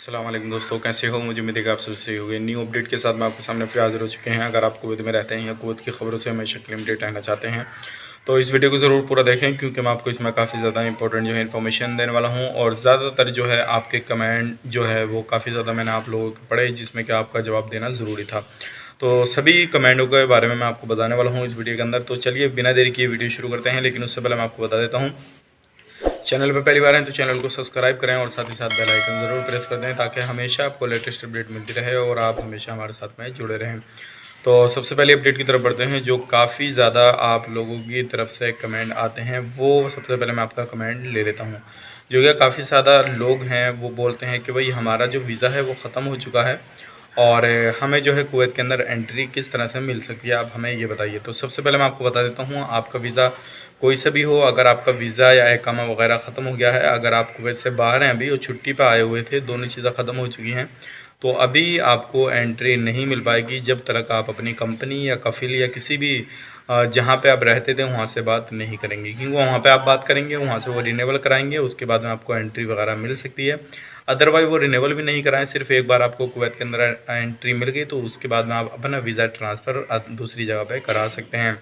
अस्सलाम वालेकुम दोस्तों, कैसे हो? मुझे उम्मीद है कि आप सब सही होंगे। न्यू अपडेट के साथ मैं आपके सामने फिर हाजिर हो चुके हैं। अगर आप कुवैत में रहते हैं या कुवैत की खबरों से हमेशा अपडेट रहना चाहते हैं तो इस वीडियो को ज़रूर पूरा देखें, क्योंकि मैं आपको इसमें काफ़ी ज़्यादा इंपॉर्टेंट जो है इन्फॉर्मेशन देने वाला हूँ। और ज़्यादातर जो है आपके कमेंट जो है वो काफ़ी ज़्यादा मैंने आप लोगों को पढ़े, जिसमें कि आपका जवाब देना ज़रूरी था। तो सभी कमेंटों के बारे में मैं आपको बताने वाला हूँ इस वीडियो के अंदर। तो चलिए बिना देरी किए वीडियो शुरू करते हैं, लेकिन उससे पहले मैं आपको बता देता हूँ, चैनल पर पहली बार हैं तो चैनल को सब्सक्राइब करें और साथ ही साथ बेल आइकन ज़रूर प्रेस कर दें, ताकि हमेशा आपको लेटेस्ट अपडेट मिलती रहे और आप हमेशा हमारे साथ में जुड़े रहें। तो सबसे पहले अपडेट की तरफ बढ़ते हैं। जो काफ़ी ज़्यादा आप लोगों की तरफ से कमेंट आते हैं, वो सबसे पहले मैं आपका कमेंट ले लेता हूँ। जो कि काफ़ी ज़्यादा लोग हैं वो बोलते हैं कि भाई हमारा जो वीज़ा है वो ख़त्म हो चुका है और हमें जो है कुवैत के अंदर एंट्री किस तरह से मिल सकती है, आप हमें ये बताइए। तो सबसे पहले मैं आपको बता देता हूँ, आपका वीज़ा कोई सा भी हो, अगर आपका वीज़ा या इकामा वगैरह ख़त्म हो गया है, अगर आप कुवैत से बाहर हैं अभी और छुट्टी पे आए हुए थे, दोनों चीज़ें ख़त्म हो चुकी हैं, तो अभी आपको एंट्री नहीं मिल पाएगी जब तक आप अपनी कंपनी या कफ़ील या किसी भी जहाँ पे आप रहते थे वहाँ से बात नहीं करेंगे, क्योंकि वहाँ पे आप बात करेंगे, वहाँ से वो रिन्यूअल कराएंगे, उसके बाद में आपको एंट्री वगैरह मिल सकती है। अदरवाइज़ वो रिन्यूअल भी नहीं कराएं, सिर्फ एक बार आपको कुवैत के अंदर एंट्री मिल गई तो उसके बाद में आप अपना वीज़ा ट्रांसफ़र दूसरी जगह पे करा सकते हैं।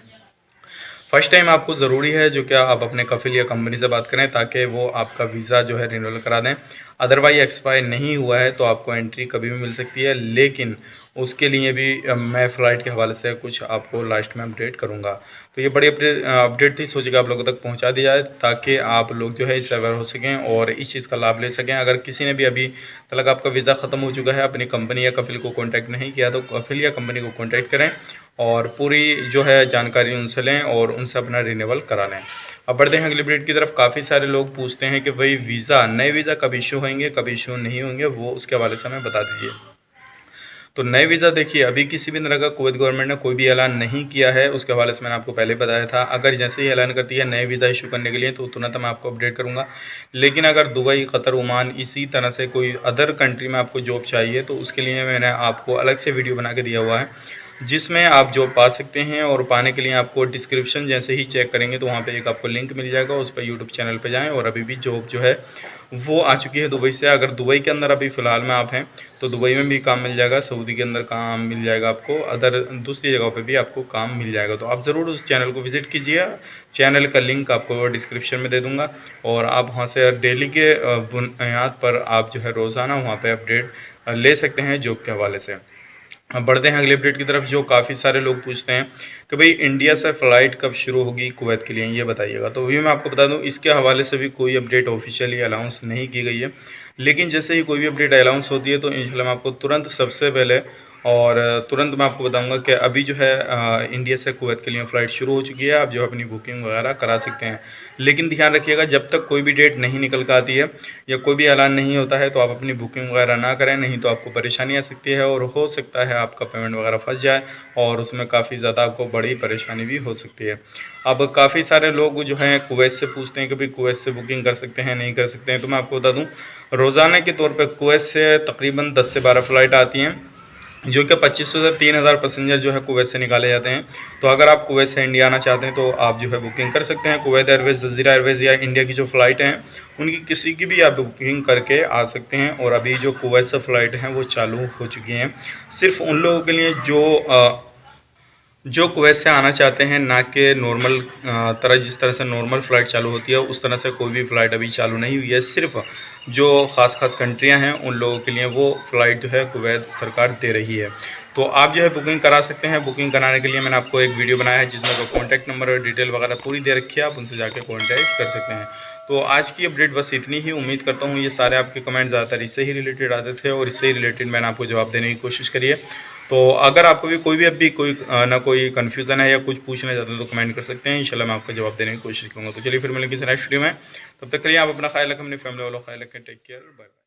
फर्स्ट टाइम आपको ज़रूरी है जो क्या आप अपने कफ़ील या कंपनी से बात करें, ताकि वो आपका वीज़ा जो है रिन्यूअल करा दें। अदरवाइज़ एक्सपायर नहीं हुआ है तो आपको एंट्री कभी भी मिल सकती है, लेकिन उसके लिए भी मैं फ़्लाइट के हवाले से कुछ आपको लास्ट में अपडेट करूँगा। तो ये बड़ी अपडेट थी, सोचे कि आप लोगों तक पहुँचा दी जाए, ताकि आप लोग जो है इससे अवेयर हो सकें और इस चीज़ का लाभ ले सकें। अगर किसी ने भी अभी तक आपका वीज़ा ख़त्म हो चुका है, अपनी कंपनी या कफ़ील को कॉन्टैक्ट नहीं किया, तो कफ़ील या कंपनी को कॉन्टैक्ट करें और पूरी जो है जानकारी उनसे लें और उनसे अपना रिन्यूअल करा लें। अब बढ़ते हैं अगली अपडेट की तरफ। काफ़ी सारे लोग पूछते हैं कि भाई वीज़ा, नए वीज़ा कब इशू होंगे, कब इशू नहीं होंगे, वो उसके हवाले से हमें बता दीजिए। तो नए वीज़ा देखिए, अभी किसी भी तरह का कुवैत गवर्नमेंट ने कोई भी ऐलान नहीं किया है, उसके हवाले से मैंने आपको पहले बताया था। अगर जैसे ही ऐलान करती है नए वीज़ा इशू करने के लिए तो तुरंत मैं आपको अपडेट करूँगा। लेकिन अगर दुबई, कतर, ओमान इसी तरह से कोई अदर कंट्री में आपको जॉब चाहिए तो उसके लिए मैंने आपको अलग से वीडियो बना के दिया हुआ है, जिसमें आप जॉब पा सकते हैं। और पाने के लिए आपको डिस्क्रिप्शन जैसे ही चेक करेंगे तो वहाँ पे एक आपको लिंक मिल जाएगा, उस पर यूट्यूब चैनल पे जाएं और अभी भी जॉब जो है वो आ चुकी है दुबई से। अगर दुबई के अंदर अभी फ़िलहाल में आप हैं तो दुबई में भी काम मिल जाएगा, सऊदी के अंदर काम मिल जाएगा आपको, अदर दूसरी जगहों पे भी आपको काम मिल जाएगा। तो आप ज़रूर उस चैनल को विज़िट कीजिए, चैनल का लिंक आपको डिस्क्रिप्शन में दे दूँगा और आप वहाँ से डेली के बुनियाद पर आप जो है रोज़ाना वहाँ पे अपडेट ले सकते हैं जॉब के हवाले से। अब बढ़ते हैं अगले अपडेट की तरफ। जो काफ़ी सारे लोग पूछते हैं कि भाई इंडिया से फ़्लाइट कब शुरू होगी कुवैत के लिए, ये बताइएगा। तो भी मैं आपको बता दूं, इसके हवाले से भी कोई अपडेट ऑफिशियली अनाउंस नहीं की गई है, लेकिन जैसे ही कोई भी अपडेट अनाउंस होती है तो इंशाल्लाह मैं आपको तुरंत सबसे पहले और तुरंत मैं आपको बताऊंगा कि अभी जो है इंडिया से कुवैत के लिए फ़्लाइट शुरू हो चुकी है, आप जो है अपनी बुकिंग वगैरह करा सकते हैं। लेकिन ध्यान रखिएगा, जब तक कोई भी डेट नहीं निकल कर आती है या कोई भी ऐलान नहीं होता है तो आप अपनी बुकिंग वगैरह ना करें, नहीं तो आपको परेशानी आ सकती है और हो सकता है आपका पेमेंट वगैरह फंस जाए और उसमें काफ़ी ज़्यादा आपको बड़ी परेशानी भी हो सकती है। अब काफ़ी सारे लोग जो हैं कुवैत से पूछते हैं कि भाई कुवैत से बुकिंग कर सकते हैं, नहीं कर सकते हैं। तो मैं आपको बता दूं, रोज़ाना के तौर पर कुवैत से तकरीबन 10 से 12 फ़्लाइट आती हैं, जो कि 2500 से 3000 पैसेंजर जो है कुवैत से निकाले जाते हैं। तो अगर आप कुवैत से इंडिया आना चाहते हैं तो आप जो है बुकिंग कर सकते हैं। कुवैत एयरवेज़, जज़ीरा एयरवेज़ या इंडिया की जो फ़्लाइट हैं उनकी किसी की भी आप बुकिंग करके आ सकते हैं। और अभी जो कुवैत से फ़्लाइट हैं वो चालू हो चुकी हैं, सिर्फ उन लोगों के लिए जो कुवैत से आना चाहते हैं, ना कि नॉर्मल तरह, जिस तरह से नॉर्मल फ़्लाइट चालू होती है उस तरह से कोई भी फ़्लाइट अभी चालू नहीं हुई है। सिर्फ जो ख़ास कंट्रियां हैं उन लोगों के लिए वो फ़्लाइट जो है कुवैत सरकार दे रही है। तो आप जो है बुकिंग करा सकते हैं। बुकिंग कराने के लिए मैंने आपको एक वीडियो बनाया है जिसमें कॉन्टैक्ट नंबर और डिटेल वगैरह पूरी दे रखी है, आप उनसे जाकर कॉन्टैक्ट कर सकते हैं। तो आज की अपडेट बस इतनी ही। उम्मीद करता हूँ ये सारे आपके कमेंट ज़्यादातर इससे ही रिलेटेड आते थे और इससे ही रिलेटेड मैंने आपको जवाब देने की कोशिश करी है। तो अगर आपको भी कोई भी अभी कोई ना कोई कन्फ्यूज़न है या कुछ पूछना चाहते हैं तो कमेंट कर सकते हैं, इंशाल्लाह मैं आपका जवाब देने की कोशिश करूँगा। तो चलिए फिर मिलेंगे किसी नेक्स्ट वीडियो में, तब तक के लिए आप अपना ख्याल रखें, अपनी फैमिली वालों का ख्याल रखें। Take care, bye.